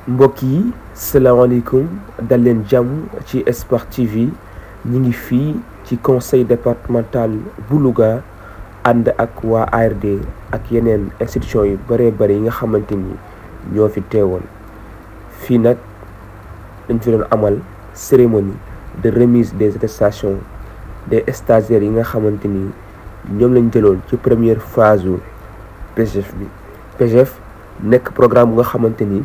mbokk yi salaamaaleykum dal leen jàmm ci Espoir TV ñi ngi fii ci conseil départemental bu Louga ànd ak waa ARD ak yeneen institution yu bëree bëri yi nga xamante ni ñoo fi teewoon fii nag dañ fi doon amal cérémonie de remise des attestations des stagiaires yi nga xamante ni ñoom lañ jëloon ci première phase u PGF bi. PGF nekk programme bu nga xamante ni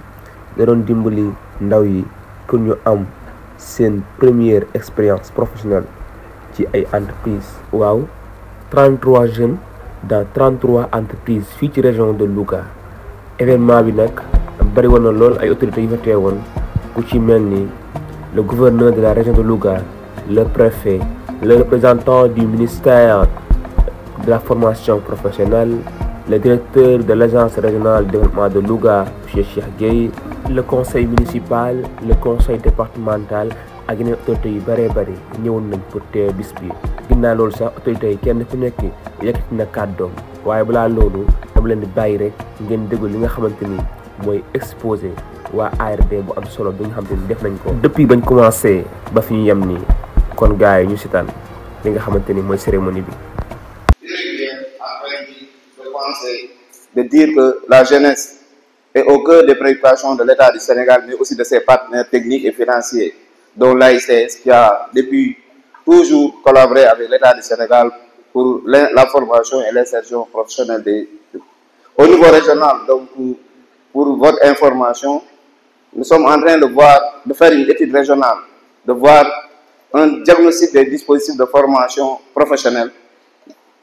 da doon dimbali ndaw yi pour ñu am seen première expérience professionnelle ci ay entreprises. waaw 33 jeunes dans 33 entreprises fii ci région de Louga. événement bi nag bari woon na lool ay autorités yu fa teewoon ku ci mel ni le gouverneur de la région de Louga, le préfet, le représentant du ministère de la formation professionnelle, le directeur de l'agence régionale de développement de Louga, M. Cheikh Gueye, le conseil municipal, le conseil départemental ak yeneen autorités yu bëree bëri ñëwoon nañ pour teew bis bi. ginnaaw loolu sax autorités yi kenn ku nekk yëkkati na kàddoom waaye balaa loolu dama leen di bàyyi rek ngeen déglu li nga xamante ni mooy exposé waa ARD bu am solo bi nga xamante ni def nañ ko depuis bañ commencé ba fi ñu yem nii. kon gars yi ñu sitaan li nga xamante ni mooy cérémonie bi. De dire que la jeunesse est au cœur des préoccupations de l'État du Sénégal, mais aussi de ses partenaires techniques et financiers, dont l'AICS, qui a depuis toujours collaboré avec l'État du Sénégal pour la formation et l'insertion professionnelle au niveau régional. Donc, pour votre information, nous sommes en train de faire une étude régionale, de voir un diagnostic des dispositifs de formation professionnelle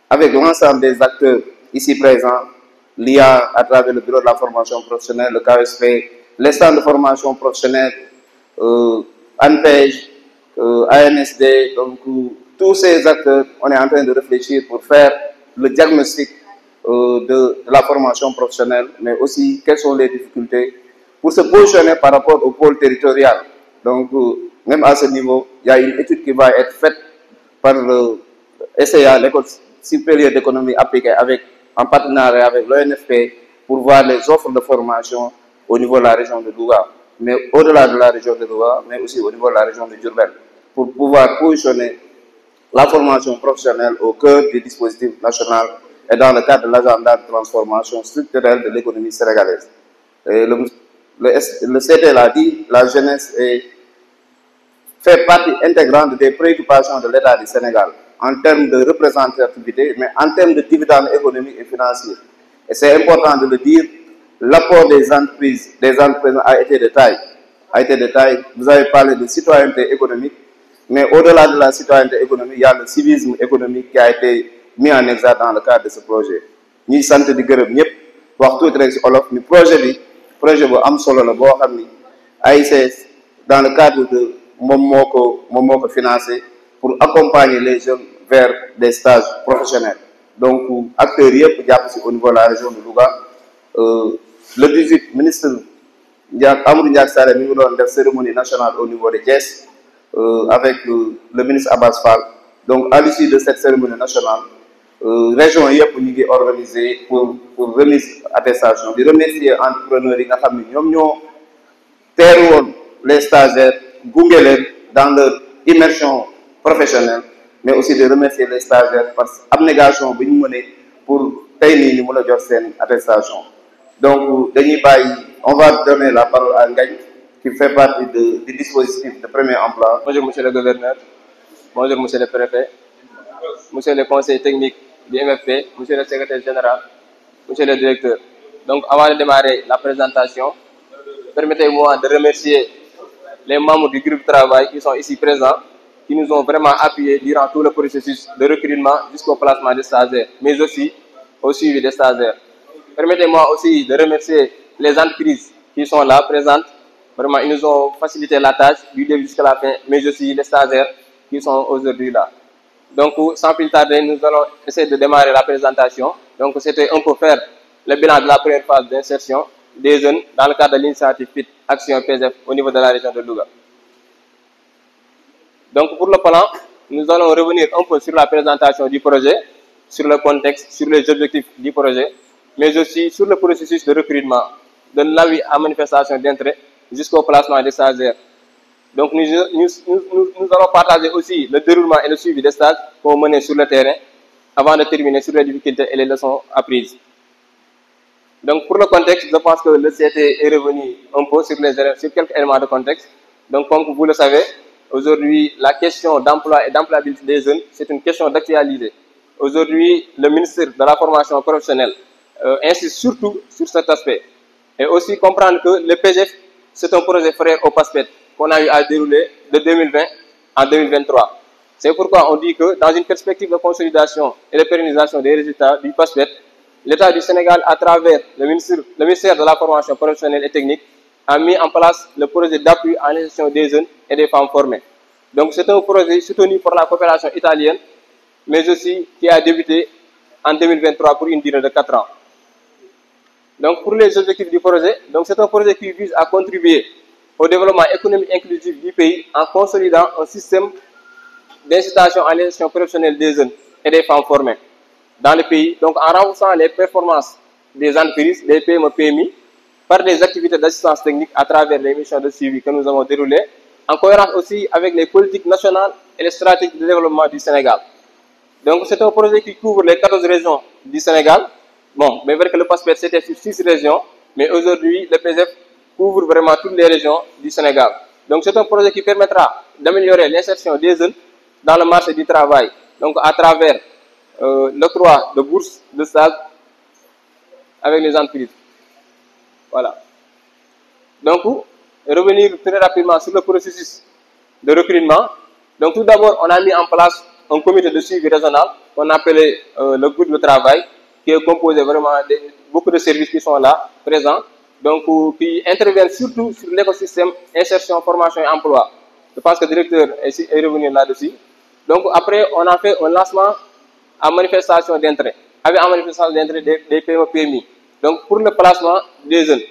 avec l'ensemble des acteurs ici présents, l'IA à travers le bureau de la formation professionnelle, le KSP, les centres de formation professionnelle, ANPEJ, ANSD, donc tous ces acteurs, on est en train de réfléchir pour faire le diagnostic de la formation professionnelle, mais aussi quelles sont les difficultés pour se positionner par rapport au pôle territorial. Donc, même à ce niveau, il y a une étude qui va être faite par le SEA, l'École supérieure d'économie appliquée, en partenariat avec l'ONFP, pour voir les offres de formation au niveau de la région de Louga, mais au-delà de la région de Louga, mais aussi au niveau de la région de Diourbel, pour pouvoir positionner la formation professionnelle au cœur du dispositif national et dans le cadre de l'agenda de transformation structurelle de l'économie sénégalaise. Et le CT l'a dit, la jeunesse fait partie intégrante des préoccupations de l'État du Sénégal en termes de représentativité, mais en termes de dividendes économiques et financiers. Et c'est important de le dire, l'apport des entreprises a été de taille. Vous avez parlé de citoyenneté économique, mais au-delà de la citoyenneté économique, il y a le civisme économique qui a été mis en exergue dans le cadre de ce projet. Nous sommes de gërëm ñëpp wax tuuti rek ci olof ni projet bu am solo la boo xam ni AICS dans le cadre de moom moo ko financé pour accompagner les jeunes vers des stages professionnels. Donc acteurs yëpp jàpp ci au niveau de la région de Louga. Le 18 ministre Amadou Ndiack Sarré mi ngi doon def cérémonie nationale au niveau de Thiès avec le ministre Abbas Fall. Donc à l'issue de cette cérémonie nationale, région yëpp ñu ngi organisé pour remise attestation di remercier entrepreneurs yi nga xam ne ñoom ñoo teeru woon les stagiaires gunge leen dans leur immersion professionnelle, mais aussi de remercier les stagiaires parce que abnégation bi ñu mënee pour tey nii ñu mën a jox seen attestation. Donc dañuy bàyyi, on va donner la parole à Ngagne qui fait partie du dispositif de premier emploi. Bonjour monsieur le gouverneur, bonjour monsieur le préfet, monsieur le conseil technique du MFP, monsieur le secrétaire général, monsieur le directeur. Donc avant de démarrer la présentation, permettez-moi de remercier les membres du groupe de travail qui sont ici présents, qui nous ont vraiment appuyés durant tout le processus de recrutement jusqu'au placement des stagiaires, mais aussi au suivi des stagiaires. Permettez-moi aussi de remercier les entreprises qui sont là, présentes. Vraiment, ils nous ont facilité la tâche du début jusqu'à la fin, mais aussi les stagiaires qui sont aujourd'hui là. Donc, sans plus tarder, nous allons essayer de démarrer la présentation. Donc, c'était un peu faire le bilan de la première phase d'insertion des jeunes dans le cadre de l'initiative FIT Action PGF au niveau de la région de Louga. Donc, pour le plan, nous allons revenir un peu sur la présentation du projet, sur le contexte, sur les objectifs du projet, mais aussi sur le processus de recrutement, de l'avis à manifestation d'intérêt jusqu'au placement des stagiaires. Donc nous allons partager aussi le déroulement et le suivi des stages qu'on menait sur le terrain avant de terminer sur les difficultés et les leçons apprises. Donc pour le contexte, je pense que le CT est revenu un peu sur quelques éléments de contexte. Donc comme vous le savez, aujourd'hui la question d'emploi et d'employabilité des jeunes, c'est une question d'actualité. Aujourd'hui, le ministère de la formation professionnelle insiste surtout sur cet aspect. Et aussi comprendre que le PGF, c'est un projet frère au PASPET qu'on a eu à dérouler de 2020 en 2023. C'est pourquoi on dit que dans une perspective de consolidation et de pérennisation des résultats du PASPET, l'État du Sénégal, à travers le ministère de la formation professionnelle et technique, a mis en place le projet d'appui à l'insertion des jeunes et des femmes formées. Donc c'est un projet soutenu par la coopération italienne, mais aussi qui a débuté en 2023 pour une durée de 4 ans. Donc pour les objectifs du projet, c'est un projet qui vise à contribuer au développement économique inclusif du pays en consolidant un système d'incitation à l'insertion professionnelle des jeunes et des femmes formées dans le pays, donc en renforçant les performances des entreprises, des PME, PMI, par des activités d'assistance technique à travers les missions de suivi que nous avons déroulées, en cohérence aussi avec les politiques nationales et les stratégies de développement du Sénégal. Donc c'est un projet qui couvre les 14 régions du Sénégal. Bon, mais vrai que le PASPET c'était sur 6 régions, mais aujourd'hui le PGF couvre vraiment toutes les régions du Sénégal. Donc c'est un projet qui permettra d'améliorer l'insertion des jeunes dans le marché du travail, donc à travers l'octroi de bourses de stage avec les entreprises. Voilà. Donc, revenir très rapidement sur le processus de recrutement. Donc tout d'abord, on a mis en place un comité de suivi régional qu'on appelait le groupe de travail, qui est composé vraiment de beaucoup de services qui sont là, présents, donc qui interviennent surtout sur l'écosystème insertion, formation et emploi. Je pense que le directeur est revenu là-dessus. Donc après, on a fait un lancement à manifestation d'intérêt, avec en manifestation d'intérêt des PME PMI. Donc pour le placement des jeunes.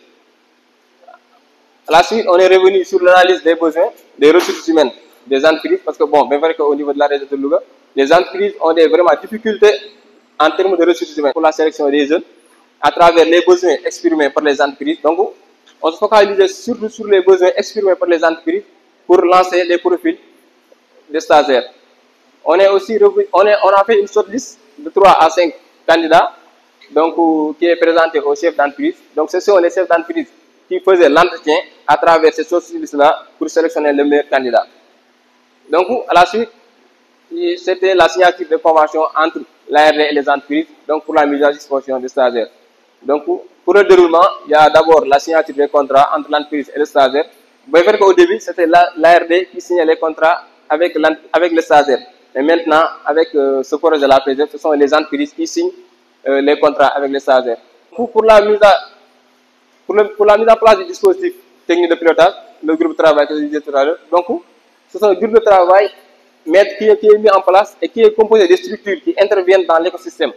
À la suite, on est revenu sur l'analyse des besoins des ressources humaines des entreprises, parce que bon, bien vrai qu'au niveau de la région de Louga, les entreprises ont des vraiment difficultés en termes de ressources humaines pour la sélection des jeunes, à travers les besoins exprimés par les entreprises. Donc, on se focalisait surtout sur les besoins exprimés par les entreprises pour lancer les profils des stagiaires. On a fait une shortlist de 3 à 5 candidats, donc qui est présentée aux chefs d'entreprise. Donc, ce sont les chefs d'entreprise qui faisaient l'entretien à travers ces shortlists-là pour sélectionner le meilleur candidat. Donc, à la suite, c'était la signature de convention entre l'ARD et les entreprises, donc pour la mise à disposition des stagiaires. Donc, pour le déroulement, il y a d'abord la signature des contrats entre l'entreprise et le stagiaire. Vous pouvez faire qu'au début, c'était l'ARD qui signait les contrats avec les stagiaires. Et maintenant, avec ce projet de la PGF, ce sont les entreprises qui signent les contrats avec les stagiaires. Pour la mise en place du dispositif technique de pilotage, le groupe de travail que je disais tout à l'heure, donc, ce sont un groupe de travail qui est mis en place et qui est composé de structures qui interviennent dans l'écosystème.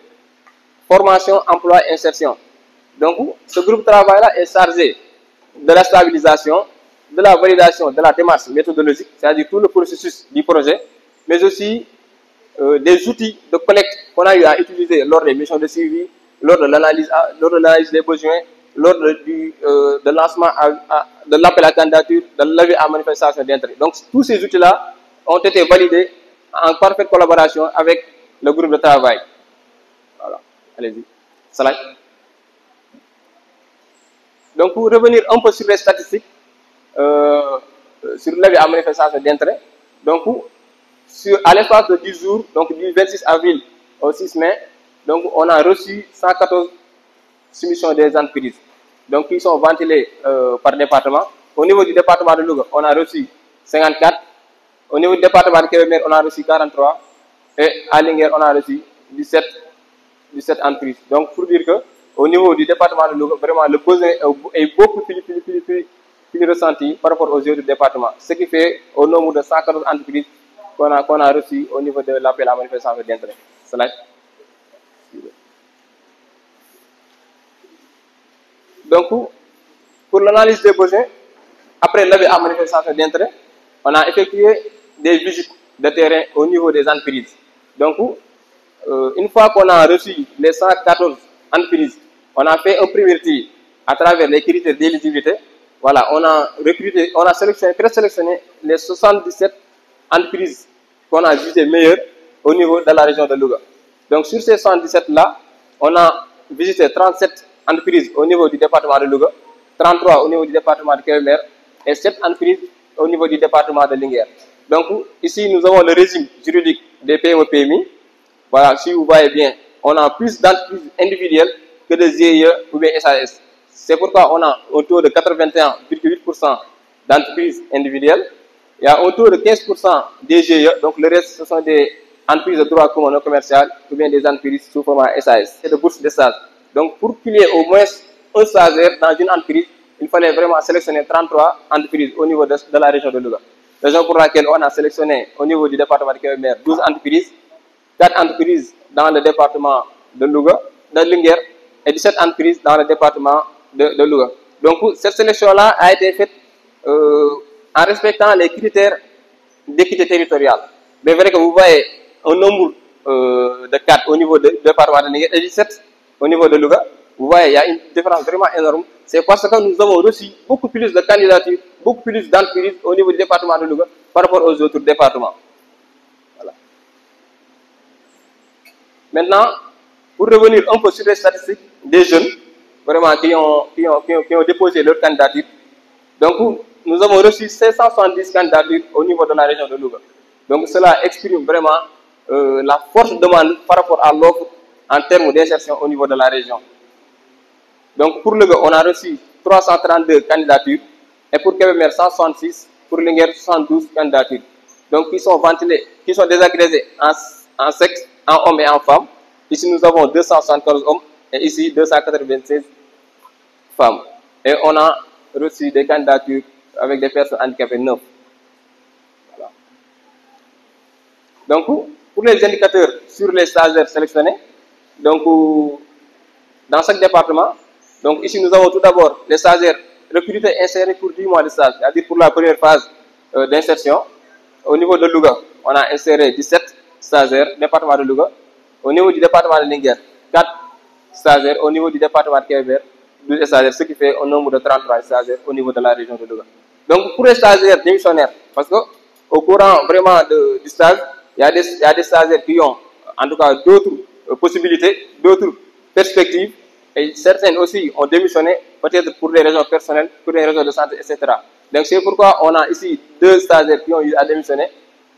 Formation, emploi, insertion. Donc, ce groupe de travail-là est chargé de la stabilisation, de la validation de la démarche méthodologique, c'est-à-dire tout le processus du projet, mais aussi des outils de collecte qu'on a eu à utiliser lors des missions de suivi, lors de l'analyse des besoins, lors de lancement de l'appel à candidature, de l'avis à manifestation d'intérêt. Donc, tous ces outils-là ont été validés en parfaite collaboration avec le groupe de travail. Voilà, allez-y. Slide. Donc, pour revenir un peu sur les statistiques, sur l'avis à manifestation d'intérêt, donc, à l'espace de 10 jours, donc du 26 avril au 6 mai, donc on a reçu 114 soumissions des entreprises, donc qui sont ventilées par département. Au niveau du département de Louga, on a reçu 54. Au niveau du département de Kébémer, on a reçu 43. Et à Linguère, on a reçu 17 entreprises. Donc, pour dire que au niveau du département de Louga, vraiment, le besoin est beaucoup plus ressenti par rapport aux autres départements. Ce qui fait au nombre de 114 entreprises qu'on a reçu au niveau de l'appel à manifestation d'intérêt. Slide. Donc, pour l'analyse des besoins, après l'appel à manifestation d'intérêt, on a effectué des visites de terrain au niveau des entreprises. Donc, une fois qu'on a reçu les 114 entreprises, on a fait un premier tri à travers les critères d'éligibilité. Voilà, on a recruté, on a présélectionné les 77 entreprises qu'on a jugées meilleures au niveau de la région de Louga. Donc, sur ces 117-là, on a visité 37 entreprises au niveau du département de Louga, 33 au niveau du département de Kébémer et 7 entreprises au niveau du département de Linguère. Donc, ici, nous avons le régime juridique des PME-PMI. Voilà, si vous voyez bien, on a plus d'entreprises individuelles que de GIE ou bien SAS. C'est pourquoi on a un taux de 81,8% d'entreprises individuelles. Il y a un taux de 15% des GIE, donc le reste, ce sont des entreprises de droit commun non commercial ou bien des entreprises sous format SAS. C'est de bourse de stage. Donc, pour qu'il y ait au moins un stagiaire dans une entreprise, il fallait vraiment sélectionner 33 entreprises au niveau de la région de Louga. Raison pour laquelle on a sélectionné au niveau du département de Kébémer 12 entreprises, 4 entreprises dans le département de Louga, de Linguère, et 17 entreprises dans le département de Louga. Donc, cette sélection-là a été faite en respectant les critères d'équité territoriale. Mais vrai que vous voyez un nombre de 4 au niveau du département de Linguère et 17 au niveau de Louga. Vous voyez, il y a une différence vraiment énorme. C'est parce que nous avons reçu beaucoup plus de candidatures, beaucoup plus d'entreprises au niveau du département de Louga par rapport aux autres départements. Voilà. Maintenant, pour revenir un peu sur les statistiques des jeunes, vraiment qui ont déposé leur candidature. Donc, nous avons reçu 570 candidatures au niveau de la région de Louga. Donc, cela exprime vraiment la forte demande par rapport à l'offre en termes d'insertion au niveau de la région. Donc, pour Louga, on a reçu 332 candidatures et pour Kébémer 166, pour Linguère 72 candidatures. Donc, qui sont ventilés, qui sont désagrégés en sexe, en hommes et en femmes. Ici, nous avons 274 hommes et ici 296 femmes. Et on a reçu des candidatures avec des personnes handicapées 9. Voilà. Donc, pour les indicateurs sur les stagiaires sélectionnés, donc, dans chaque département, donc ici nous avons tout d'abord les stagiaires recrutés et insérés pour 10 mois de stage, c'est-à-dire pour la première phase d'insertion. Au niveau de Louga, on a inséré 17 stagiaires, département de Louga. Au niveau du département de Linguère, 4 stagiaires. Au niveau du département de Kébémer, 12 stagiaires, ce qui fait un nombre de 33 stagiaires au niveau de la région de Louga. Donc pour les stagiaires démissionnaires, parce qu'au courant vraiment du stage, il y a des stagiaires qui ont en tout cas d'autres possibilités, d'autres perspectives, et certaines aussi ont démissionné, peut-être pour des raisons personnelles, pour des raisons de santé, etc. Donc c'est pourquoi on a ici 2 stagiaires qui ont eu à démissionner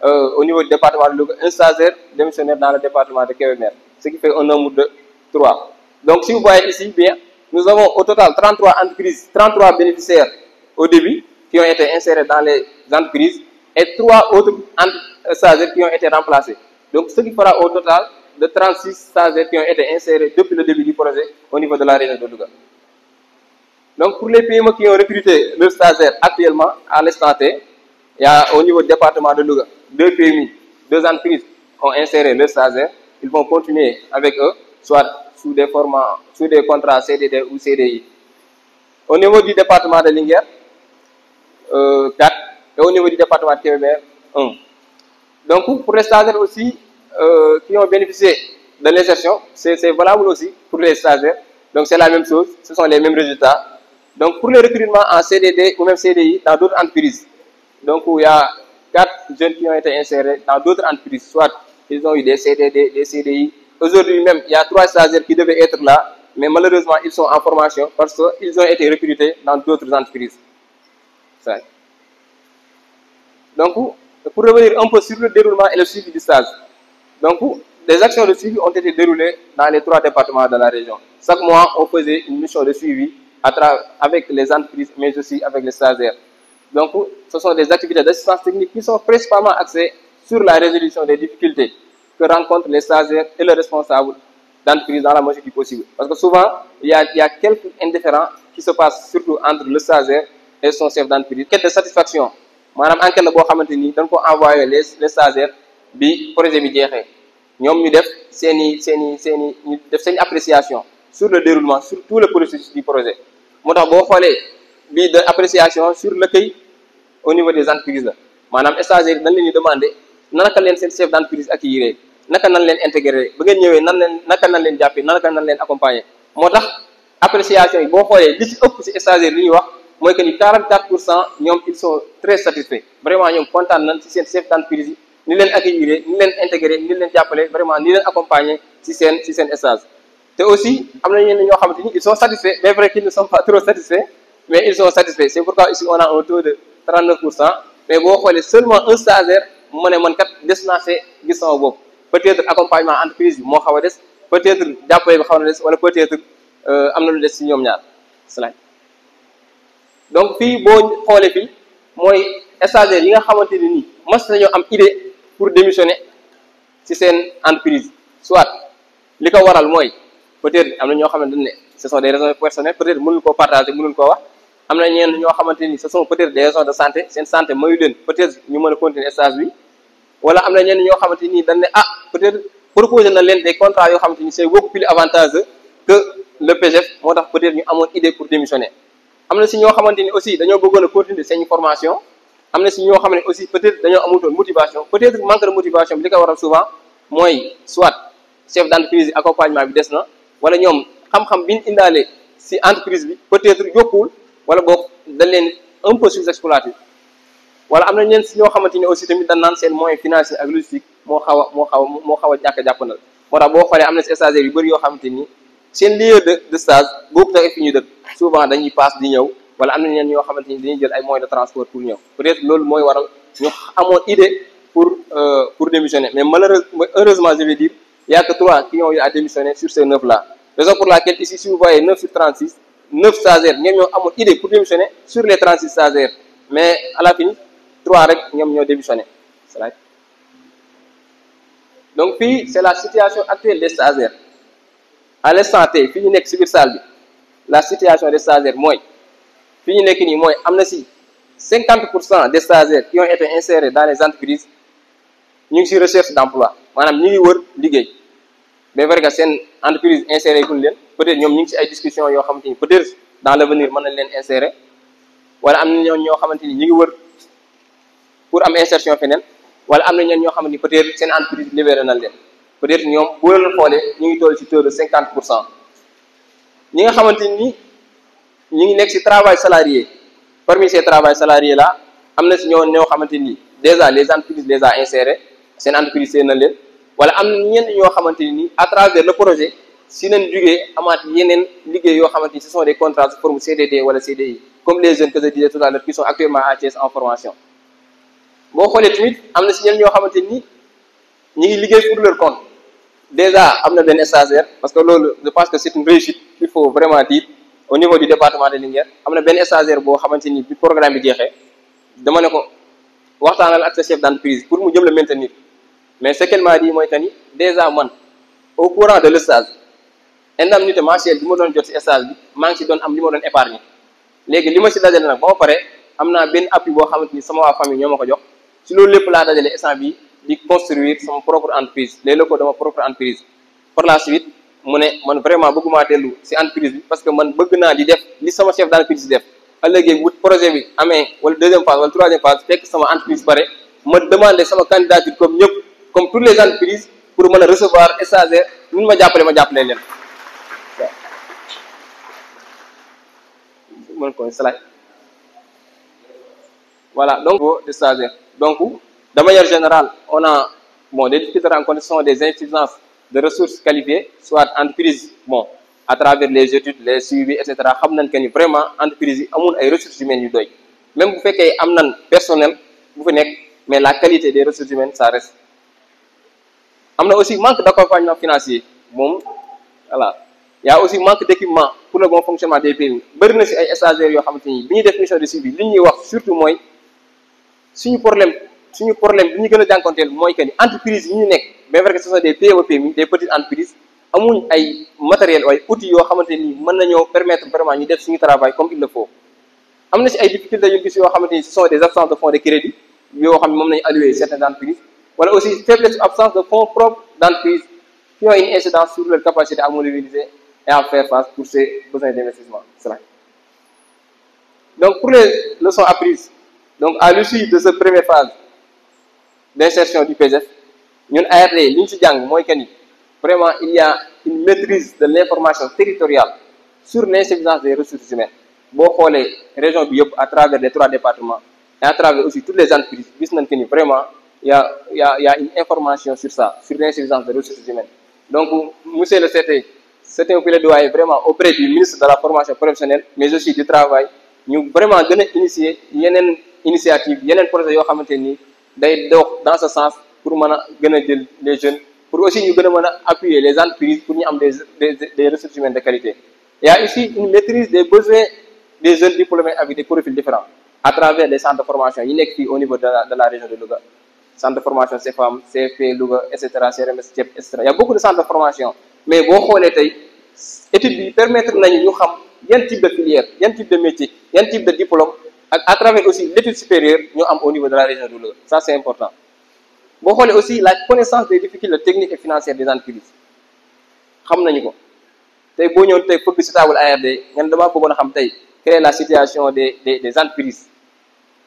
au niveau du département de Louga, un stagiaire démissionnaire dans le département de Kébémer, ce qui fait un nombre de 3. Donc si vous voyez ici bien, nous avons au total 33 entreprises, 33 bénéficiaires au début qui ont été insérés dans les entreprises et 3 autres stagiaires qui ont été remplacés. Donc ce qui fera au total de 36 stagiaires qui ont été insérés depuis le début du projet au niveau de la région de Louga. Donc pour les PME qui ont recruté leurs stagiaires actuellement, à l'instant T, il y a au niveau du département de Louga, 2 PMI, 2 entreprises ont inséré leurs stagiaires. Ils vont continuer avec eux, soit sous des formats, sous des contrats CDD ou CDI. Au niveau du département de Linguère, 4, et au niveau du département de Kébémer, 1. Donc pour les stagiaires aussi qui ont bénéficié de l'insertion, c'est valable aussi pour les stagiaires. Donc c'est la même chose, ce sont les mêmes résultats. Donc pour le recrutement en CDD ou même CDI dans d'autres entreprises, donc il y a 4 jeunes qui ont été insérés dans d'autres entreprises, soit ils ont eu des CDD, des CDI. Aujourd'hui même, il y a 3 stagiaires qui devaient être là, mais malheureusement ils sont en formation parce qu'ils ont été recrutés dans d'autres entreprises. Ça. Donc pour revenir un peu sur le déroulement et le suivi du stage, donc des actions de suivi ont été déroulées dans les 3 départements de la région. Chaque mois, on faisait une mission de suivi avec les entreprises, mais aussi avec les stagiaires. Donc, ce sont des activités d'assistance technique qui sont principalement axées sur la résolution des difficultés que rencontrent les stagiaires et les responsables d'entreprise dans la mesure du possible. Parce que souvent, il y a quelques indifférents qui se passent surtout entre le stagiaire et son chef d'entreprise. Quête de satisfaction. Madame enquête la boo xamante ni dañ ko envoyé les stagiaires bi projet bi jeexee ñoom ñu def seen appréciation sur le déroulement, sur tout le processus du projet. Moo tax boo xoolee bii de appréciation sur l'accueil au niveau des entreprises la maanaam stagiaires dañ leen di demander naka leen seen chef d'entreprise accueillir, naka nan leen intégrer ba ngeen ñëwee naka nan leen jàppee naka nan leen accompagner. moo tax appréciation yi boo xoolee li ci ëpp ci stagiaires li ñuy wax mooy que ni 44% ñoom ils sont très satisfaits vraiment ñoom kontaan nañ ci seen chef d'entreprise yi ni leen accueillir ni leen intégrer ni leen jàppale vraiment ni leen accompagner ci seen stage. te aussi am na ñenn ñoo xamante ni ils sont satisfaits mais vrai qu'ils ne sont pas trop satisfaits mais ils sont satisfaits. C'est pourquoi ici on a un taux de 39%. mais boo xoolee seulement un stagiaire mu ne man kat des naa see gis sama bopp peut-être accompagnement entreprise bi moo xaw a des peut-être jàppale bi xaw na des wala peut-être am na lu des ci ñoom ñaar slaay. donc fii boo xoolee fii mooy stagiaires yi nga xamante ni nii mas nañoo am idée pour démissionner ci seen entreprise soit li ko waral mooy peut-être am na ñoo xamante ne ce sont des raisons personnelles peut-être mënuñ koo partager mënuñ koo wax. am na ñenn ñoo xamante ni ce sont peut-être des raisons de santé seen santé mayu leen peut-être ñu mën a continuer stage bi wala am na ñenn ñoo xamante ni dañ ne peut-être proposer na leen des contrats yoo xamante ni c'est beaucoup plus avantageux que le PGF moo tax peut-être ñu amoon idée pour démissionner. am na si ñoo xamante ni aussi dañoo bëggoon a continuer seen formation am na si ñoo xam ne aussi peut-être dañoo amutoon motivation peut-être manque de motivation bi li ko waral souvent mooy soit chef d'entreprise accompagnement bi des na wala ñoom xam-xam bi ñu indaale si entreprise bi peut-être yokkuwul. wala boog dañ leen un peu sous-exploité wala am na ñeen si ñoo xamante ni aussi tamit dañ naan seen moyen financier ak logistique moo xaw a ñàkk a jàppandal moo tax boo xoolee am na si stagiaires yu bëri yoo xamante ni seen lieu de stage boobu tax fi ñu dëkk souvent dañuy passe di ñëw wala am na ñeen ñoo xamante ni dañuy jël ay moyens de transport pour ñëw peut-être loolu mooy waral ñu amoon idée pour démissionner mais heureusement je vais dire il y a que 3 qui ont eu à démissionner sur ces 9 là raison pour laquelle ici si vous voyez 9 sur 36 9 stagiaires ñoom ñoo amoon idée pour démissionner sur les 36 stagiaires mais à la fin 3 rek ñoom ñoo démissionné. donc fii c'est la situation actuelle des stagiaires à l'instant T fii ñu nekk ci biir salle bi la situation des stagiaires mooy fii ñu nekk nii mooy am na ci 50% des stagiaires qui ont été insérés dans les entreprises ñu ngi ci recherche d'emploi maanaam ñu ngi wër liggéey mais vrai que seen entreprise inséré guñ leen peut-être ñoom ñu ngi ci ay discussions yoo xamante ni peut-être dans l'avenir mën nañ leen insérer wala am na ñoo xamante ni ñu ngi wër pour am insertion feneen wala am na ñoo xamante ni peut-être seen entreprise libéré nañ leen peut-être ñoom boo leen xoolee ñu ngi toll ci taux de 50%. ñi nga xamante ni ñu ngi nekk ci travail salarié parmi ces travail salariés là am na ci ñoo xamante ni déjà les entreprises les a insérés seen entreprise see na leen wala am na ñenn ñoo xamante ni à travers le projet si nañ jugee amaat yeneen liggéey yoo xamante ni ce sont des contrats sous forme CDD wala CDI comme les jeunes que je disais tout à l'heure qui sont actuellement à Thiès en formation. boo xoolee tamit am na si ñenn ñoo xamante ni ñi ngi liggéey pour leur compte déjà am na benn stagiaire parce que loolu je pense que c'est une réussite il faut vraiment dire au niveau du département de Linguère am na benn stagiaire boo xamante ni bi programme bi jeexee dama ne ko waxtaanal ak sa chef d'entreprise pour mu jëm la maintenir mais ce qu'elle m'a dit mooy que ni déjà man au courant de le stage indemnité mensuelle bi ma doon jot ci stage bi maa ngi ci doon am li ma doon épargner léegi li ma ci dajale nag ba ma pare am naa benn appui boo xamante ni sama waa famille ñoo ma ko jox ci loolu lépp laa dajale instant bi di construire sama propre entreprise les locaux de ma propre entreprise par la suite mu ne man vraiment bëgguma dellu ci entreprise bi parce que man bëgg naa di def li sama chef d'entreprise di def ëllëgee bu projet bi amee wala deuxième phase wala troisième phase fekk sama entreprise pare ma demander sama candidature comme ñëpp comme toutes les entreprises pour mën a recevoir stagiaire ñu ma jàppale leen mën ko slide voilà donc des stagiaires donc de manière générale on a des difficultés rencontrées sont des insuffisances de ressources qualifiées soit entreprise à travers les études les suivis etc. xam nañ que ni vraiment entreprise yi amul ay ressources humaines yu doy même bu fekkee am nañ personnel bu fi nekk mais la qualité des ressources humaines ça reste am na aussi manque d'accompagnement financier voilà il y a aussi manque d'équipement pour le bon fonctionnement des PMI bëri na ci ay stagiaires yoo xamante ni bi ñuy def mission de suivi li ñuy wax surtout mooy suñu problème bi ñu gën a jànkonteel mooy que ni entreprise yi ñu nekk bien vrai que ce sont des PME PMI des petites entreprises amuñ ay matériel ay outils yoo xamante ni mën nañoo permettre vraiment ñu def suñu travail comme il le faut am na ci ay difficultés yu gis yoo xamante ni ce sont des absences de fonds de crédit yoo xam ne moom nañu alloué certaines entreprises wala aussi faiblesse absence de fonds propres d'entreprise qui ont une incidence sur leur capacité à mobiliser et à faire face pour ces besoins d'investissement. Donc pour les leçons apprises, donc à l'issue de cette première phase, d'insertion du PSF ñun ARD li ñu ci jàng mooy que ni vraiment il y a une maîtrise de l'information territoriale sur l'insuffisance des ressources humaines boo xoolee région bi yëpp à travers les 3 départements et à travers aussi toutes les entreprises gis nañ que ni vraiment il y a une information sur ça, sur l'insuffisance des ressources humaines. Donc, monsieur le CT, c'est un plaidoyer vraiment auprès du ministre de la formation professionnelle, mais aussi du travail. Nous vraiment gën a initier yeneen initiative yeneen projet yoo xamante ni day dox dans ce sens pour mën a gën a jël les jeunes pour aussi ñu gën a mën a appuyer les entreprises pour ñu am des ressources humaines de qualité. Il y a ici une maîtrise des besoins des jeunes diplômés avec des profils différents à travers les centres de formation yi nekk fii au niveau de la région de Louga. Centre de formation CFAM, CFP, Louga, etc., CRMS, CEP, etc. Il y a beaucoup de centres de formation. Mais si on regarde les études permettent de savoir quel type de filière, quel type de métier, quel type de diplôme, à travers aussi l'étude supérieure, nous avons au niveau de la région de Louga. Ça, c'est important. Si on regarde aussi la connaissance des difficultés techniques et financières des entreprises. Nous savons. Si on regarde les publicitaires de l'ARD, nous devons créer la situation des entreprises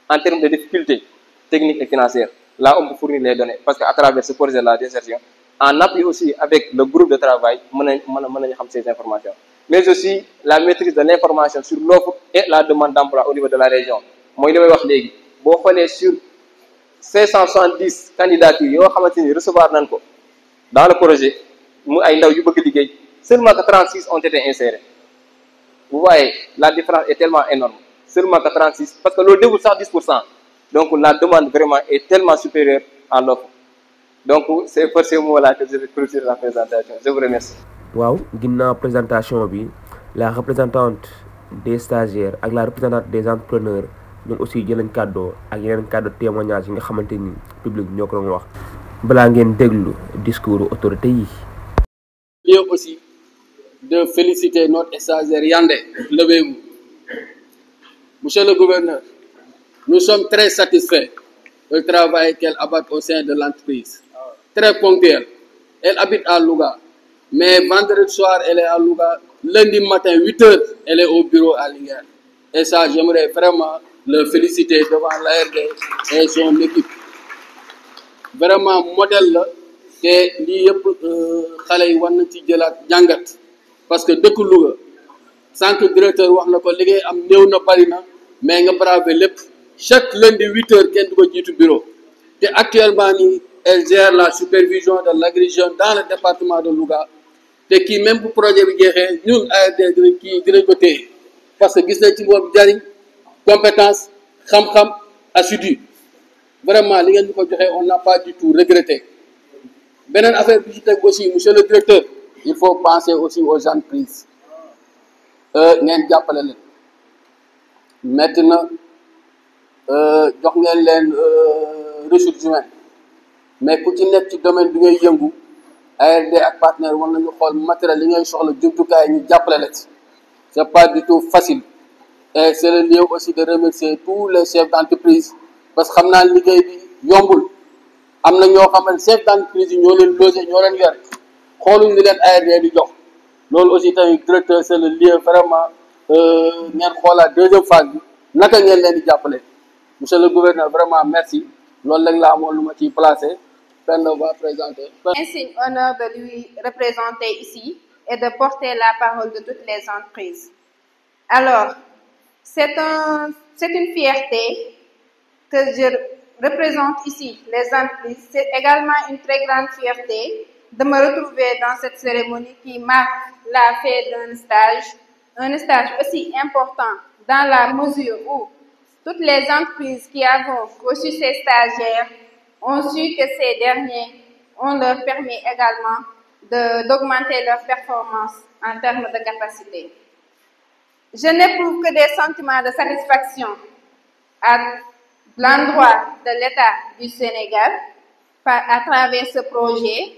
en termes de difficultés techniques et financières. Là, on peut fournir les données. Parce qu'à travers ce projet de la désertion, en appui aussi avec le groupe de travail, on a ces informations. Mais aussi la maîtrise de l'information sur l'offre et la demande d'emploi au niveau de la région. Moi, je vais vous dire, si vous prenez sur 570 candidatures, recevoir dans le projet, seulement 36 ont été insérés. Vous voyez, la différence est tellement énorme. Seulement 36, parce que le développement 110%. Donc la demande vraiment est tellement supérieure à l'offre. Donc c'est pour ces mots-là que je vais clôturer la présentation. Je vous remercie. Wow, ginnaaw présentation bi la représentante des stagiaires ak la représentante des entrepreneurs ñoom aussi jëlañ cadeau ak yeneen cadeau témoignage yi nga xamante ni public ñoo ko doon wax balaa ngeen déglu discours autorité yi. Lieu aussi de féliciter notre stagiaire Yandé. Levez-vous. Monsieur le gouverneur, nous sommes très satisfaits du travail qu'elle abatte au sein de l'entreprise. Très ponctuelle. Elle habite à Louga. Mais vendredi soir, elle est à Louga. Lundi matin, 8h, elle est au bureau à Linguère. Et ça, j'aimerais vraiment le féliciter devant l'ARD et son équipe. Vraiment, modèle là, que lii yëpp xale yi war na ci jëlaat jàngat parce que dëkk Louga sànq directeur wax na ko liggéey am néew na bari na mais nga braver lépp. Chaque lundi 8h, kenn du ko jiitu bureau. Et actuellement, elle gère la supervision de l'agri-jeune dans le département de Louga. Et qui, même pour le projet, nous, ARD, qui dinañ ko téye parce que gis nañ ci boobu jariñ compétence xam-xam assidu. Vraiment, li ngeen ñu ko joxe, on n'a pas du tout regretté. Beneen affaire bi ci teg aussi, monsieur le directeur, il faut penser aussi aux entreprises. Ngeen jàppale leen. Maintenant, jox ngeen leen ressources humaines mais ku ci nekk ci domaine bi ngay yëngu ARD ak partenaire war nañu xool matériel yi ngay soxla jumtukaay ñu jàppale la ci c'est pas du tout facile et c'est le lieu aussi de remercier tous les chefs d'entreprise parce que xam naa liggéey bi yombul am na ñoo xam ne chef d'entreprise yi ñoo leen loger ñoo leen yor xooluñ li leen ARD di jox loolu aussi tamit directeur c'est le lieu vraiment ngeen xoolaat deuxième phase bi naka ngeen leen di jàppale. Monsieur le gouverneur, vraiment merci. Penda va présenter. Insigne honneur de lui représenter ici et de porter la parole de toutes les entreprises. Alors, c'est une fierté que je représente ici, les entreprises. C'est également une très grande fierté de me retrouver dans cette cérémonie qui marque la fin un stage aussi important dans la mesure où toutes les entreprises qui ont reçu ces stagiaires ont su que ces derniers, on leur permet également d'augmenter leur performance en termes de capacité. Je n'éprouve que des sentiments de satisfaction à l'endroit de l'État du Sénégal à travers ce projet,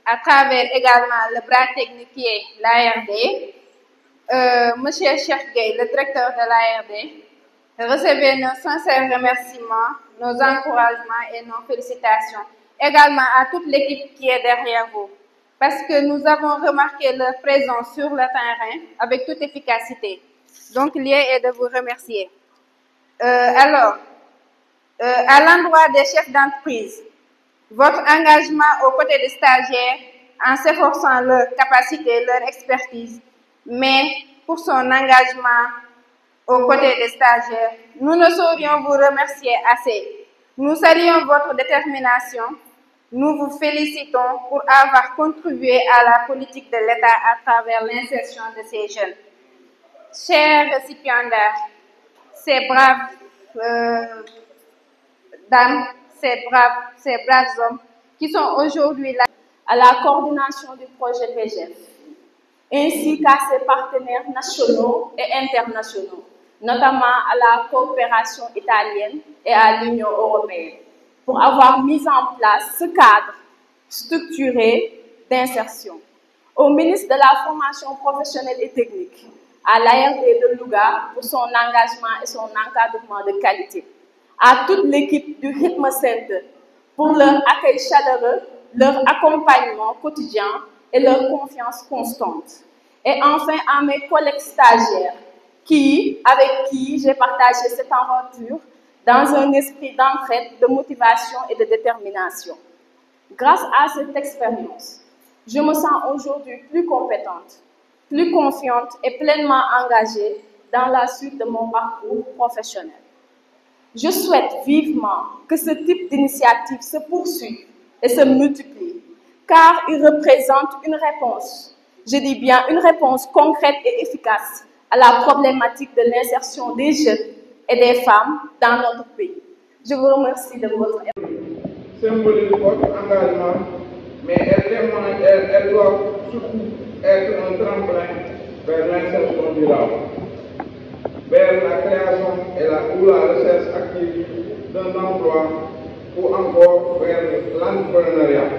à travers également le bras technique qui est l'ARD. Monsieur Cheikh Gueye, le directeur de l'ARD, recevez nos sincères remerciements, nos encouragements et nos félicitations. Également à toute l'équipe qui est derrière vous. Parce que nous avons remarqué leur présence sur le terrain avec toute efficacité. Donc, l'idée est de vous remercier. À l'endroit des chefs d'entreprise, votre engagement aux côtés des stagiaires en s'efforçant leur capacité, leur expertise, mais pour son engagement aux côtés des stagiaires. Nous ne saurions vous remercier assez. Nous saluons votre détermination. Nous vous félicitons pour avoir contribué à la politique de l'État à travers l'insertion de ces jeunes. Chers récipiendaires, ces braves dames, ces braves hommes qui sont aujourd'hui là à la coordination du projet PGF, ainsi qu'à ses partenaires nationaux et internationaux, notamment à la coopération italienne et à l'Union européenne, pour avoir mis en place ce cadre structuré d'insertion. Au ministre de la Formation professionnelle et technique, à l'ARD de Louga pour son engagement et son encadrement de qualité, à toute l'équipe du Rhythm Center pour leur accueil chaleureux, leur accompagnement quotidien et leur confiance constante. Et enfin à mes collègues stagiaires avec qui j'ai partagé cette aventure dans un esprit d'entraide, de motivation et de détermination. Grâce à cette expérience, je me sens aujourd'hui plus compétente, plus confiante et pleinement engagée dans la suite de mon parcours professionnel. Je souhaite vivement que ce type d'initiative se poursuive et se multiplie, car il représente une réponse, je dis bien une réponse concrète et efficace à la problématique de l'insertion des jeunes et des femmes dans notre pays. Je vous remercie de votre écoute. Symbolise votre engagement, mais elle doit surtout être un tremplin vers l'insertion durable, vers la création ou la recherche active d'un emploi ou encore vers l'entrepreneuriat.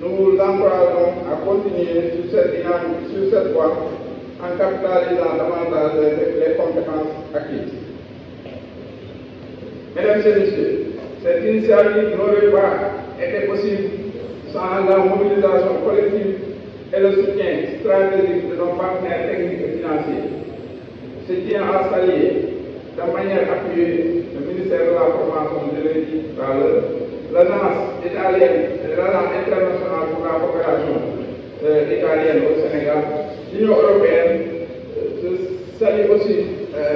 Nous vous encourageons à continuer sur cette voie en capitalisant davantage les compétences acquises. Mesdames et messieurs, cette initiative n'aurait pas été possible sans la mobilisation collective et le soutien stratégique de nos partenaires techniques et financiers. Je tiens à saluer de manière appuyée le ministère de la Formation, je l'ai dit tout à l'heure, l'agence italienne, l'agence internationale pour la coopération italienne au Sénégal, l'Union européenne. Je salue aussi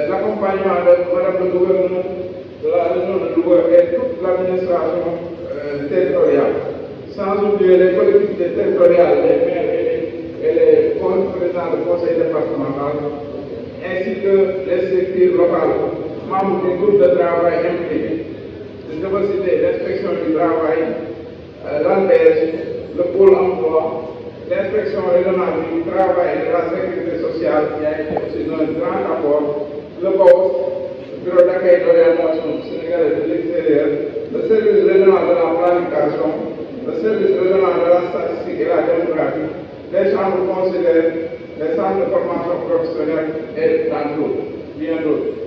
l'accompagnement de Madame le gouverneur de la région de Louga et toute l'administration territoriale, sans oublier les collectivités territoriales, les maires et les présidents du conseil départemental, ainsi que les structures locales, membres du groupe de travail impliqué. Je veux citer l'inspection du travail, l'ANPEJ, le pôle emploi, l'inspection régionale du travail et de la sécurité sociale, qui a été aussi un grand apport, le BOS, le bureau d'accueil d'orientation sénégalais de l'extérieur, le service régional de la planification, le service régional de la statistique et la démographie, les chambres consulaires, les centres de formation professionnelle et tant d'autres, bien d'autres.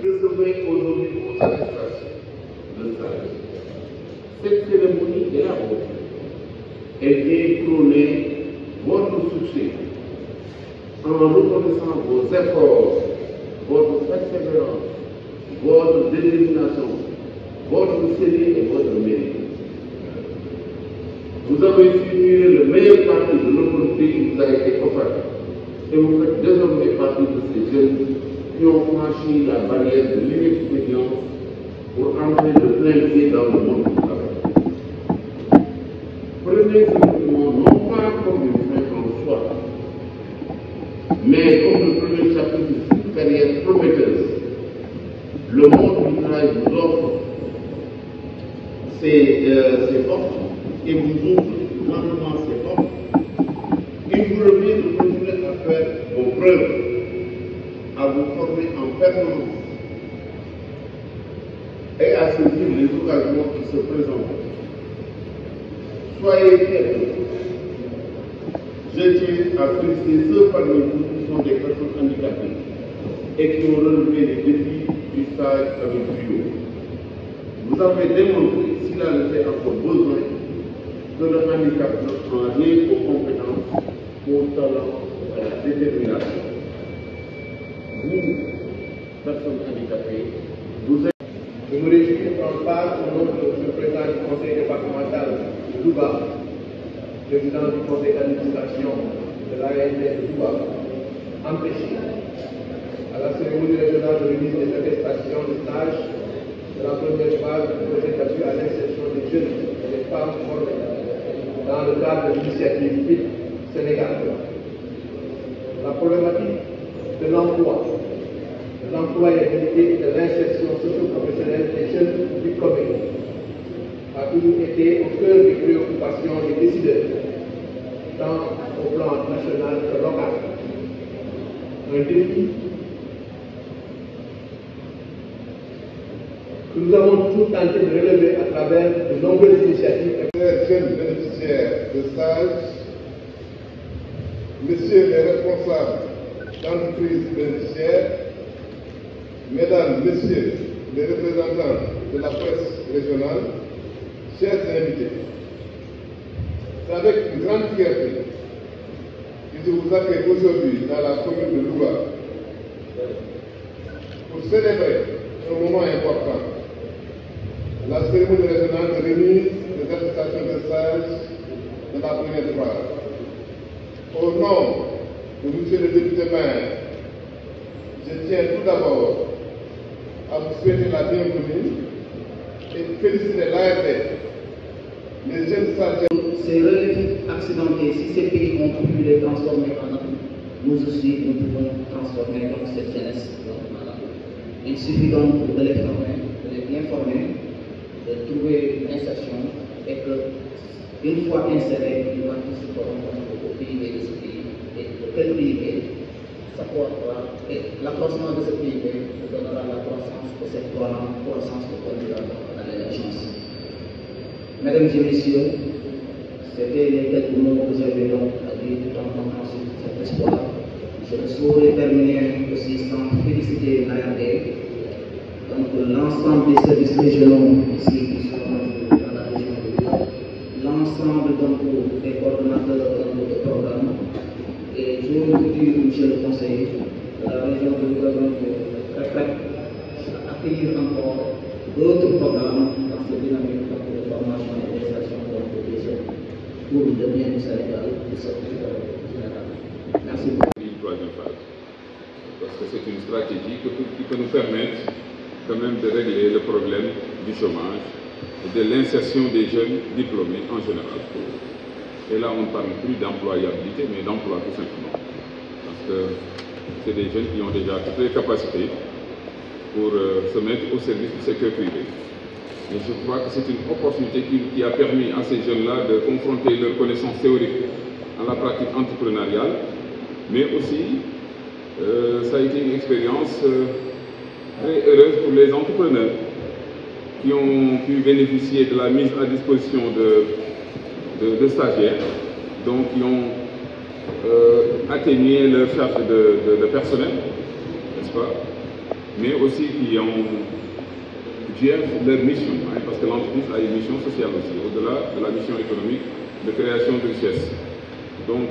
Recevez aujourd'hui vos satisfactions de stage. Cette cérémonie est la vôtre. Elle vient prôner votre succès en reconnaissant vos efforts, votre persévérance, votre détermination, votre sérieux et votre mérite. Vous avez su tirer le meilleur parti de l'opportunité qui vous a été offerte et vous faites désormais partie de ces jeunes qui ont franchi la barrière de l'inexpérience pour entrer de plein pied dans le monde du travail. Prenez ce mouvement non pas comme une fin en soi, mais comme le premier chapitre d'une carrière prometteuse. Le monde du travail vous offre ses portes et vous ouvre lentement ses portes. Il vous revient de continuer à faire vos preuves, à vous former en permanence et à saisir les occasions qui se présentent. Soyez fiers. Je tiens à féliciter ceux parmi vous qui sont des personnes handicapées et qui ont relevé les défis du stage avec brio. Vous avez démontré, s'il en était encore besoin, que le handicap ne prend rien aux compétences, au talent, à la détermination. Vous, personnes handicapées, vous êtes. Je me réjouis de prendre part au nom du président du conseil départemental président du conseil d'administration de l'ARD de Touba, empêché à la cérémonie régionale de remise des attestations de stage de la première phase du projet d'appui à l'insertion des jeunes et des femmes formées dans le cadre de l'initiative FIT Sénégal. La problématique de l'emploi, de l'employabilité et de l'insertion socio-professionnelle des jeunes diplômés a toujours été au cœur des préoccupations des décideurs, tant au plan national que local. Un défi que nous avons toujours tenté de relever à travers de nombreuses initiatives. Jeunes bénéficiaires de stage, messieurs les responsables d'entreprises bénéficiaires, mesdames, messieurs les représentants de la presse régionale, chers invités, c'est avec une grande fierté que je vous accueille aujourd'hui dans la commune de Louga pour célébrer un moment important, la cérémonie régionale de remise des attestations de stage de la première phase. Au nom de M. le député maire, je tiens tout d'abord à vous souhaiter la bienvenue et féliciter l'ARD, les jeunes stagiaires. Ces relèves accidentés, si ces pays ont pu les transformer en atout, nous aussi nous pouvons transformer donc cette jeunesse en atout. Il suffit donc de les former, de les bien former, de trouver une insertion et que, une fois insérés, nous participerons au PIB de ce pays. Et quel PIB s'apportera et l'accroissement de ce PIB nous donnera la croissance de cette croissance que conduira à l'émergence. Mesdames et messieurs, c'était les quelques mots que j'avais donc à dire tout en comptant sur cet espoir. Je ne saurais terminer aussi sans féliciter l'ARD, donc l'ensemble des services régionaux ici qui sont dans la région de Louga, l'ensemble donc des coordonnateurs de programme. Et je vous dis, monsieur le conseiller, la région de Louga est prête à accueillir encore d'autres programmes dans cette dynamique de formation et d'insertion des jeunes pour le devenir du Sénégal et sortir général. Merci beaucoup. Troisième phase. Parce que c'est une stratégie qui peut nous permettre quand même de régler le problème du chômage et de l'insertion des jeunes diplômés en général. Et là, on ne parle plus d'employabilité, mais d'emploi tout simplement. Parce que c'est des jeunes qui ont déjà toutes les capacités pour se mettre au service du secteur privé. Et je crois que c'est une opportunité qui a permis à ces jeunes-là de confronter leurs connaissances théoriques à la pratique entrepreneuriale, mais aussi, ça a été une expérience très heureuse pour les entrepreneurs qui ont pu bénéficier de la mise à disposition de stagiaires, donc qui ont atténué leur charge de personnel, n'est-ce pas, mais aussi qui gèrent leur mission, hein, parce que l'entreprise a une mission sociale aussi, au-delà de la mission économique de création de richesse. Donc,